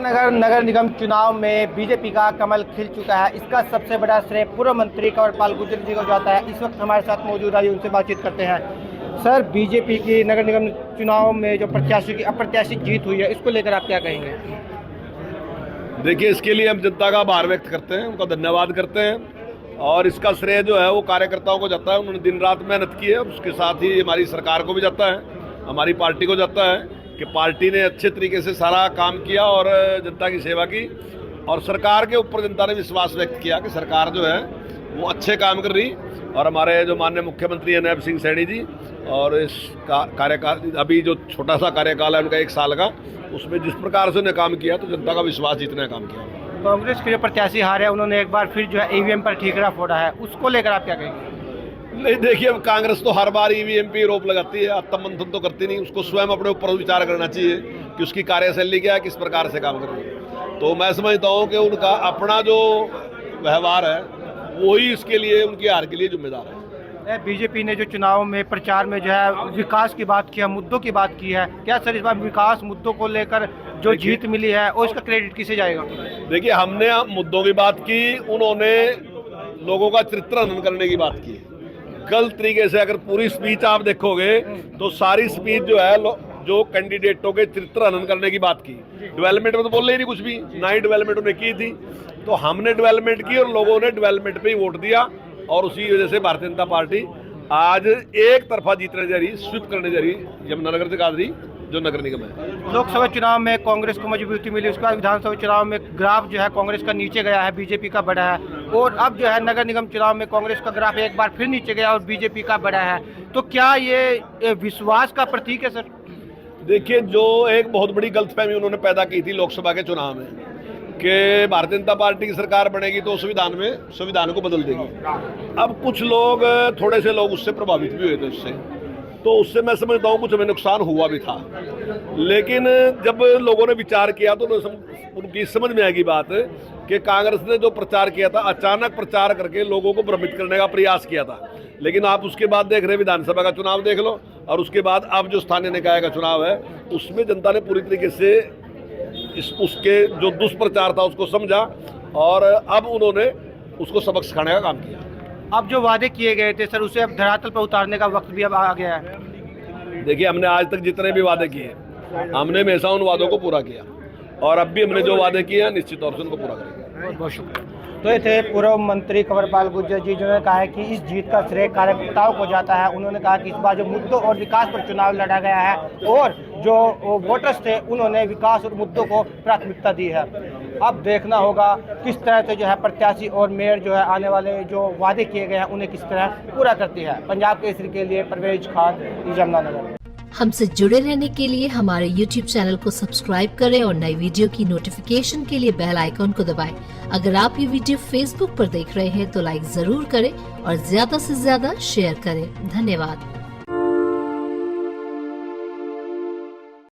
नगर निगम चुनाव में बीजेपी का कमल खिल चुका है। इसका सबसे बड़ा श्रेय पूर्व मंत्री कंवरपाल गुर्जर जी को जाता है। इस वक्त हमारे साथ मौजूद है, उनसे बातचीत करते हैं। सर, बीजेपी की नगर निगम चुनाव में जो प्रत्याशी की अप्रत्याशित जीत हुई है, इसको लेकर आप क्या कहेंगे? देखिए, इसके लिए हम जनता का आभार व्यक्त करते हैं, उनका धन्यवाद करते हैं और इसका श्रेय जो है वो कार्यकर्ताओं को जाता है। उन्होंने दिन रात मेहनत की है। उसके साथ ही हमारी सरकार को भी जाता है, हमारी पार्टी को जाता है कि पार्टी ने अच्छे तरीके से सारा काम किया और जनता की सेवा की और सरकार के ऊपर जनता ने विश्वास व्यक्त किया कि सरकार जो है वो अच्छे काम कर रही। और हमारे जो माननीय मुख्यमंत्री हैं नैब सिंह सैनी जी, और इस कार्यकाल अभी जो छोटा सा कार्यकाल है उनका 1 साल का, उसमें जिस प्रकार से उन्हें काम किया तो जनता का विश्वास जीतने का काम किया। कांग्रेस के जो प्रत्याशी हारे हैं, उन्होंने एक बार फिर जो है ईवीएम पर ठीकरा फोड़ा है, उसको लेकर आप क्या कहेंगे? नहीं, देखिए, अब कांग्रेस तो हर बार ईवीएम पे रोप लगाती है, आत्ममंथन तो करती नहीं। उसको स्वयं अपने ऊपर विचार करना चाहिए कि उसकी कार्यशैली क्या है, किस प्रकार से काम कर रही है। तो मैं समझता हूँ कि उनका अपना जो व्यवहार है वही इसके लिए, उनकी हार के लिए जिम्मेदार है। बीजेपी ने जो चुनाव में प्रचार में जो है विकास की बात की है, मुद्दों की बात की है, क्या सर इस बार विकास मुद्दों को लेकर जो जीत मिली है और इसका क्रेडिट किसे जाएगा? देखिए, हमने मुद्दों की बात की, उन्होंने लोगों का चरित्र हनन करने की बात की। गलत तरीके से अगर पूरी स्पीच आप देखोगे तो सारी स्पीच जो है जो कैंडिडेटों के चरित्र हनन करने की बात की। डेवलपमेंट में तो बोल ही नहीं कुछ भी, ना ही डेवलपमेंट उन्हें की थी। तो हमने डेवलपमेंट की और लोगों ने डेवलपमेंट पे ही वोट दिया और उसी वजह से भारतीय जनता पार्टी आज एक तरफा जीतने जा रही, स्वीप करने जा रही यमुनानगर से कादरी जो नगर निगम है। लोकसभा चुनाव में कांग्रेस को मजबूती मिली, उसके बाद विधानसभा चुनाव में ग्राफ जो है कांग्रेस का नीचे गया है, बीजेपी का बढ़ा है, और अब जो है नगर निगम चुनाव में कांग्रेस का ग्राफ एक बार फिर नीचे गया और बीजेपी का बढ़ा है। तो क्या ये विश्वास का प्रतीक है सर? देखिए, जो एक बहुत बड़ी गलतफहमी उन्होंने पैदा की थी लोकसभा के चुनाव में कि भारतीय जनता पार्टी की सरकार बनेगी तो संविधान को बदल देगी। अब कुछ लोग, थोड़े से लोग उससे प्रभावित भी हुए थे उससे, तो उससे मैं समझता हूँ कुछ हमें नुकसान हुआ भी था। लेकिन जब लोगों ने विचार किया तो उनकी समझ में आएगी बात कि कांग्रेस ने जो प्रचार किया था, अचानक प्रचार करके लोगों को भ्रमित करने का प्रयास किया था। लेकिन आप उसके बाद देख रहे विधानसभा का चुनाव देख लो और उसके बाद अब जो स्थानीय निकाय का चुनाव है उसमें जनता ने पूरी तरीके से उसके जो दुष्प्रचार था उसको समझा और अब उन्होंने उसको सबक सिखाने का काम किया। अब जो वादे किए गए थे सर, उसे अब धरातल पर उतारने का वक्त भी अब आ गया है। देखिए, हमने आज तक जितने भी वादे किए हमने हमेशा उन वादों को पूरा किया और अब भी हमने जो वादे किए हैं निश्चित तौर से उनको पूरा करेंगे। बहुत बहुत शुक्रिया। तो ये थे पूर्व मंत्री कंवरपाल गुर्जर जी, जिन्होंने कहा है कि इस जीत का श्रेय कार्यकर्ताओं को जाता है। उन्होंने कहा कि इस बार जो मुद्दों और विकास पर चुनाव लड़ा गया है और जो वोटर्स थे उन्होंने विकास और मुद्दों को प्राथमिकता दी है। अब देखना होगा किस तरह से जो है प्रत्याशी और मेयर जो है आने वाले जो वादे किए गए हैं उन्हें किस तरह पूरा करती है। पंजाब केसरी के लिए परवेज खान, यमुनानगर। हमसे जुड़े रहने के लिए हमारे YouTube चैनल को सब्सक्राइब करें और नई वीडियो की नोटिफिकेशन के लिए बेल आइकॉन को दबाएं। अगर आप ये वीडियो Facebook पर देख रहे हैं तो लाइक जरूर करें और ज्यादा से ज्यादा शेयर करें। धन्यवाद।